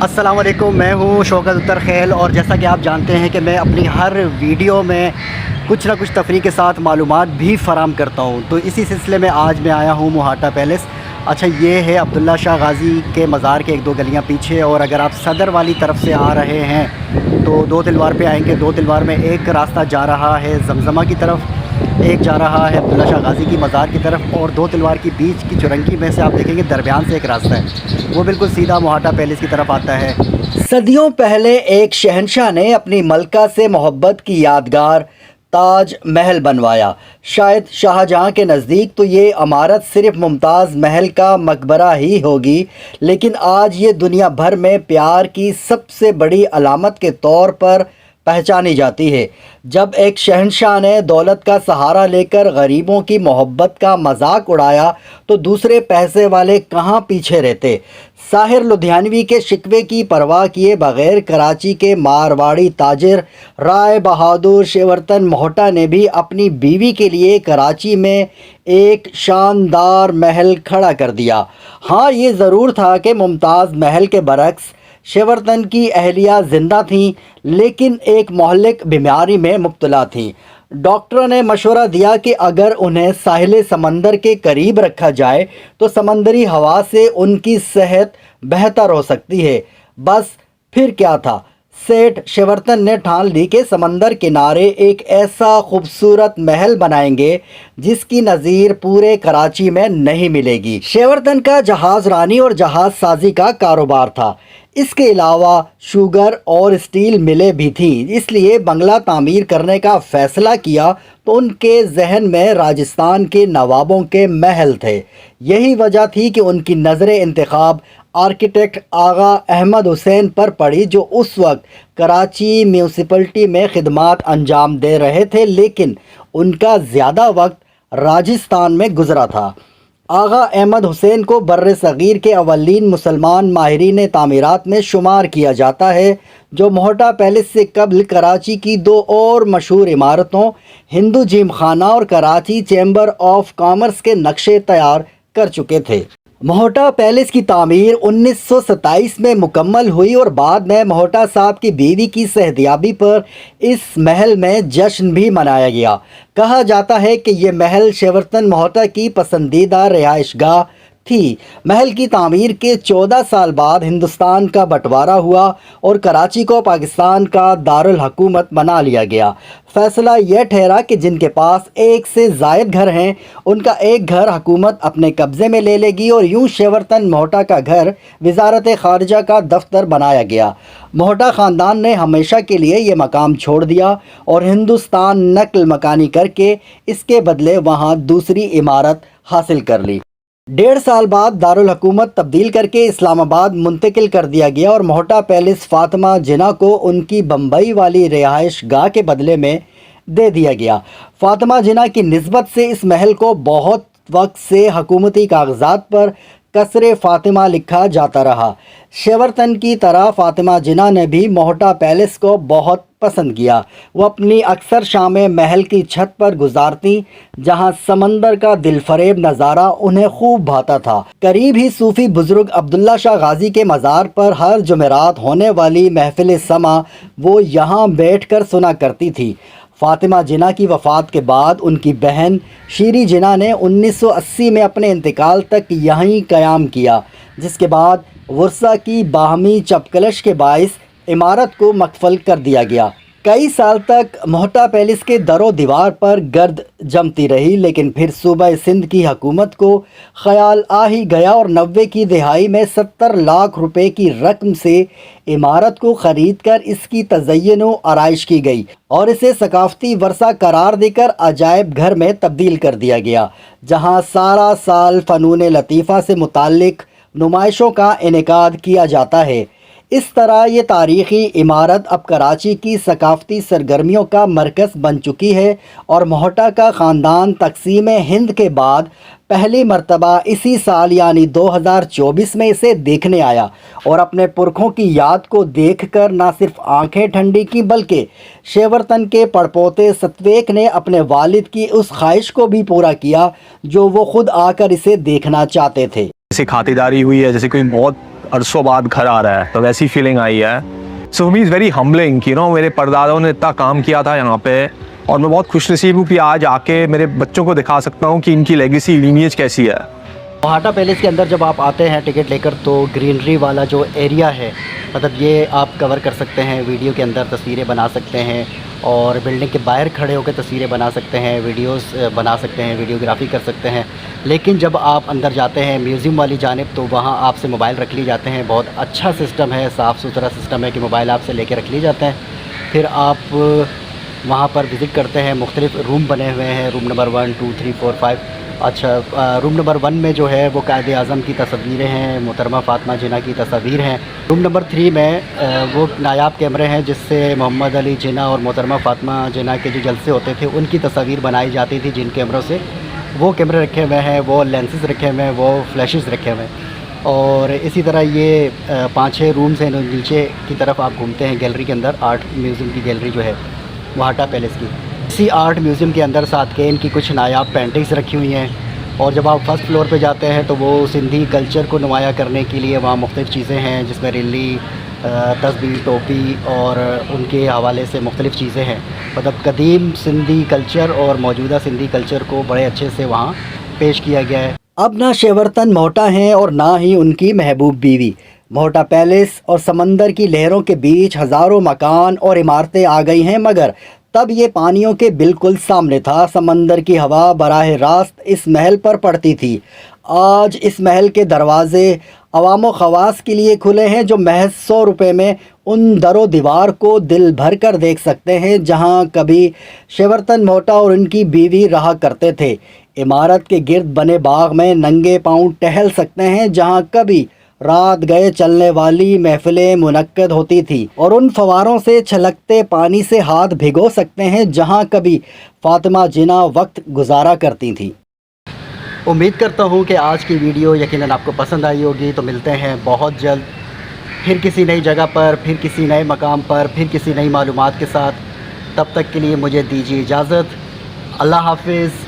السلام علیکم، میں ہوں شوکت اتر خیل، اور جیسا کہ آپ جانتے ہیں کہ میں اپنی ہر ویڈیو میں کچھ نہ کچھ تفریح کے ساتھ معلومات بھی فراہم کرتا ہوں. تو اسی سلسلے میں آج میں آیا ہوں موہاٹا پیلس. اچھا، یہ ہے عبداللہ شاہ غازی کے مزار کے ایک دو گلیاں پیچھے، اور اگر آپ صدر والی طرف سے آ رہے ہیں تو دو تلوار پہ آئیں گے. دو تلوار میں ایک راستہ جا رہا ہے زمزمہ کی طرف، ایک جا رہا ہے عبداللہ شاہ غازی کی مزار کی طرف، اور دو تلوار کی بیچ کی چرنگی میں سے آپ دیکھیں گے درمیان سے ایک راستہ ہے، وہ بالکل سیدھا موہاٹا پیلس کی طرف آتا ہے. صدیوں پہلے ایک شہنشاہ نے اپنی ملکہ سے محبت کی یادگار تاج محل بنوایا. شاید شاہ جہاں کے نزدیک تو یہ عمارت صرف ممتاز محل کا مقبرہ ہی ہوگی، لیکن آج یہ دنیا بھر میں پیار کی سب سے بڑی علامت کے طور پر پہچانی جاتی ہے. جب ایک شہنشاہ نے دولت کا سہارا لے کر غریبوں کی محبت کا مذاق اڑایا تو دوسرے پیسے والے کہاں پیچھے رہتے. ساحر لدھیانوی کے شکوے کی پرواہ کیے بغیر کراچی کے مارواڑی تاجر رائے بہادر شیورتن موہٹا نے بھی اپنی بیوی کے لیے کراچی میں ایک شاندار محل کھڑا کر دیا. ہاں، یہ ضرور تھا کہ ممتاز محل کے برعکس شیورتن کی اہلیہ زندہ تھیں، لیکن ایک مہلک بیماری میں مبتلا تھیں. ڈاکٹروں نے مشورہ دیا کہ اگر انہیں ساحل سمندر کے قریب رکھا جائے تو سمندری ہوا سے ان کی صحت بہتر ہو سکتی ہے. بس پھر کیا تھا، سیٹھ شیورتن نے ٹھان لی کہ سمندر کنارے ایک ایسا خوبصورت محل بنائیں گے جس کی نظیر پورے کراچی میں نہیں ملے گی. شیورتن کا جہاز رانی اور جہاز سازی کا کاروبار تھا. اس کے علاوہ شوگر اور اسٹیل ملیں بھی تھیں، اس لیے بنگلہ تعمیر کرنے کا فیصلہ کیا تو ان کے ذہن میں راجستھان کے نوابوں کے محل تھے. یہی وجہ تھی کہ ان کی نظر انتخاب آرکیٹیکٹ آغا احمد حسین پر پڑی، جو اس وقت کراچی میونسپلٹی میں خدمات انجام دے رہے تھے، لیکن ان کا زیادہ وقت راجستھان میں گزرا تھا. آغا احمد حسین کو بر صغیر کے اولین مسلمان ماہرین تعمیرات میں شمار کیا جاتا ہے، جو موہٹا پیلس سے قبل کراچی کی دو اور مشہور عمارتوں ہندو جیم خانہ اور کراچی چیمبر آف کامرس کے نقشے تیار کر چکے تھے. موہٹا پیلس کی تعمیر 1927 میں مکمل ہوئی اور بعد میں موہٹا صاحب کی بیوی کی صحتیابی پر اس محل میں جشن بھی منایا گیا. کہا جاتا ہے کہ یہ محل شیورتن موہٹا کی پسندیدہ رہائش گاہ تھی. محل کی تعمیر کے 14 سال بعد ہندوستان کا بٹوارا ہوا اور کراچی کو پاکستان کا دارالحکومت بنا لیا گیا. فیصلہ یہ ٹھہرا کہ جن کے پاس ایک سے زائد گھر ہیں ان کا ایک گھر حکومت اپنے قبضے میں لے لے گی، اور یوں شیورتن موہٹا کا گھر وزارت خارجہ کا دفتر بنایا گیا. موہٹا خاندان نے ہمیشہ کے لیے یہ مقام چھوڑ دیا اور ہندوستان نقل مکانی کر کے اس کے بدلے وہاں دوسری عمارت حاصل کر لی. 1.5 سال بعد دارالحکومت تبدیل کر کے اسلام آباد منتقل کر دیا گیا اور موہٹا پیلس فاطمہ جناح کو ان کی بمبئی والی رہائش گاہ کے بدلے میں دے دیا گیا. فاطمہ جناح کی نسبت سے اس محل کو بہت وقت سے حکومتی کاغذات پر قصر فاطمہ لکھا جاتا رہا. شیورتن کی طرح فاطمہ جناح نے بھی موہٹا پیلس کو بہت پسند کیا. وہ اپنی اکثر شامیں محل کی چھت پر گزارتی، جہاں سمندر کا دل فریب نظارہ انہیں خوب بھاتا تھا. قریب ہی صوفی بزرگ عبداللہ شاہ غازی کے مزار پر ہر جمعرات ہونے والی محفل سما وہ یہاں بیٹھ کر سنا کرتی تھی. فاطمہ جناح کی وفات کے بعد ان کی بہن شیری جناح نے 1980 میں اپنے انتقال تک یہیں قیام کیا، جس کے بعد ورثہ کی باہمی چپکلش کے باعث عمارت کو مقفل کر دیا گیا. کئی سال تک موہٹا پیلس کے در و دیوار پر گرد جمتی رہی، لیکن پھر صوبہ سندھ کی حکومت کو خیال آ ہی گیا اور 90 کی دہائی میں 70 لاکھ روپے کی رقم سے عمارت کو خرید کر اس کی تزئین و آرائش کی گئی اور اسے ثقافتی ورثہ قرار دے کر عجائب گھر میں تبدیل کر دیا گیا، جہاں سارا سال فنون لطیفہ سے متعلق نمائشوں کا انعقاد کیا جاتا ہے. اس طرح یہ تاریخی عمارت اب کراچی کی ثقافتی سرگرمیوں کا مرکز بن چکی ہے اور موہٹا کا خاندان تقسیم ہند کے بعد پہلی مرتبہ اسی سال یعنی 2024 میں اسے دیکھنے آیا اور اپنے پرکھوں کی یاد کو دیکھ کر نہ صرف آنکھیں ٹھنڈی کی بلکہ شیورتن کے پڑپوتے ستویک نے اپنے والد کی اس خواہش کو بھی پورا کیا جو وہ خود آ کر اسے دیکھنا چاہتے تھے. جیسے خاطرداری ہوئی ہے، جیسے کوئی موت عرصوں بعد گھر آ رہا ہے, تو ویسی فیلنگ آئی ہے. سو می is very humbling, you know, میرے پردادوں نے اتنا کام کیا تھا یہاں پہ, اور میں بہت خوش نصیب ہوں کہ آج آ کے میرے بچوں کو دکھا سکتا ہوں کہ ان کی لیگیسی, لینیج کیسی ہے. موہاٹا پیلیس کے اندر جب آپ آتے ہیں ٹکٹ لے کر, تو گرینری والا جو ایریا ہے, مطلب یہ آپ کور کر سکتے ہیں, ویڈیو کے اندر تصویریں بنا سکتے ہیں, اور بلڈنگ کے باہر کھڑے ہو کے تصویریں بنا سکتے ہیں, ویڈیوز بنا سکتے ہیں, ویڈیوگرافی کر سکتے ہیں. لیکن جب آپ اندر جاتے ہیں میوزیم والی جانب, تو وہاں آپ سے موبائل رکھ لیے جاتے ہیں. بہت اچھا سسٹم ہے, صاف ستھرا سسٹم ہے کہ موبائل آپ سے لے کے رکھ لیے جاتے ہیں. پھر آپ وہاں پر وزٹ کرتے ہیں. مختلف روم بنے ہوئے ہیں, روم نمبر 1 2 3 4 5. اچھا, روم نمبر 1 میں جو ہے وہ قائد اعظم کی تصویریں ہیں, محترمہ فاطمہ جناح کی تصاویر ہیں. روم نمبر 3 میں وہ نایاب کیمرے ہیں جس سے محمد علی جناح اور محترمہ فاطمہ جناح کے جو جلسے ہوتے تھے ان کی تصاویر بنائی جاتی تھی. جن کیمروں سے وہ کیمرے رکھے ہوئے ہیں, وہ لینسز رکھے ہوئے ہیں, وہ فلیشز رکھے ہوئے ہیں. اور اسی طرح یہ 5-6 رومز ہیں. نیچے کی طرف آپ گھومتے ہیں گیلری کے اندر, آرٹ میوزیم کی گیلری جو ہے موہاٹا پیلیس کی. اسی آرٹ میوزیم کے اندر ساتھ کے ان کی کچھ نایاب پینٹنگز رکھی ہوئی ہیں. اور جب آپ فرسٹ فلور پہ جاتے ہیں تو وہ سندھی کلچر کو نمایاں کرنے کے لیے وہاں مختلف چیزیں ہیں, جس میں ریلی, تسبیح, ٹوپی اور ان کے حوالے سے مختلف چیزیں ہیں. مطلب قدیم سندھی کلچر اور موجودہ سندھی کلچر کو بڑے اچھے سے وہاں پیش کیا گیا ہے. اب نہ شیورتن موہٹا ہیں اور نہ ہی ان کی محبوب بیوی. موہٹا پیلیس اور سمندر کی لہروں کے بیچ ہزاروں مکان اور عمارتیں آ گئی ہیں, مگر تب یہ پانیوں کے بالکل سامنے تھا. سمندر کی ہوا براہ راست اس محل پر پڑتی تھی. آج اس محل کے دروازے عوام و خواص کے لیے کھلے ہیں, جو محض 100 روپے میں ان در و دیوار کو دل بھر کر دیکھ سکتے ہیں جہاں کبھی شیورتن موہٹا اور ان کی بیوی رہا کرتے تھے. عمارت کے گرد بنے باغ میں ننگے پاؤں ٹہل سکتے ہیں جہاں کبھی رات گئے چلنے والی محفلیں منعقد ہوتی تھی, اور ان فواروں سے چھلکتے پانی سے ہاتھ بھگو سکتے ہیں جہاں کبھی فاطمہ جناح وقت گزارا کرتی تھیں. امید کرتا ہوں کہ آج کی ویڈیو یقیناً آپ کو پسند آئی ہوگی. تو ملتے ہیں بہت جلد پھر کسی نئی جگہ پر, پھر کسی نئے مقام پر, پھر کسی نئی معلومات کے ساتھ. تب تک کے لیے مجھے دیجیے اجازت. اللہ حافظ.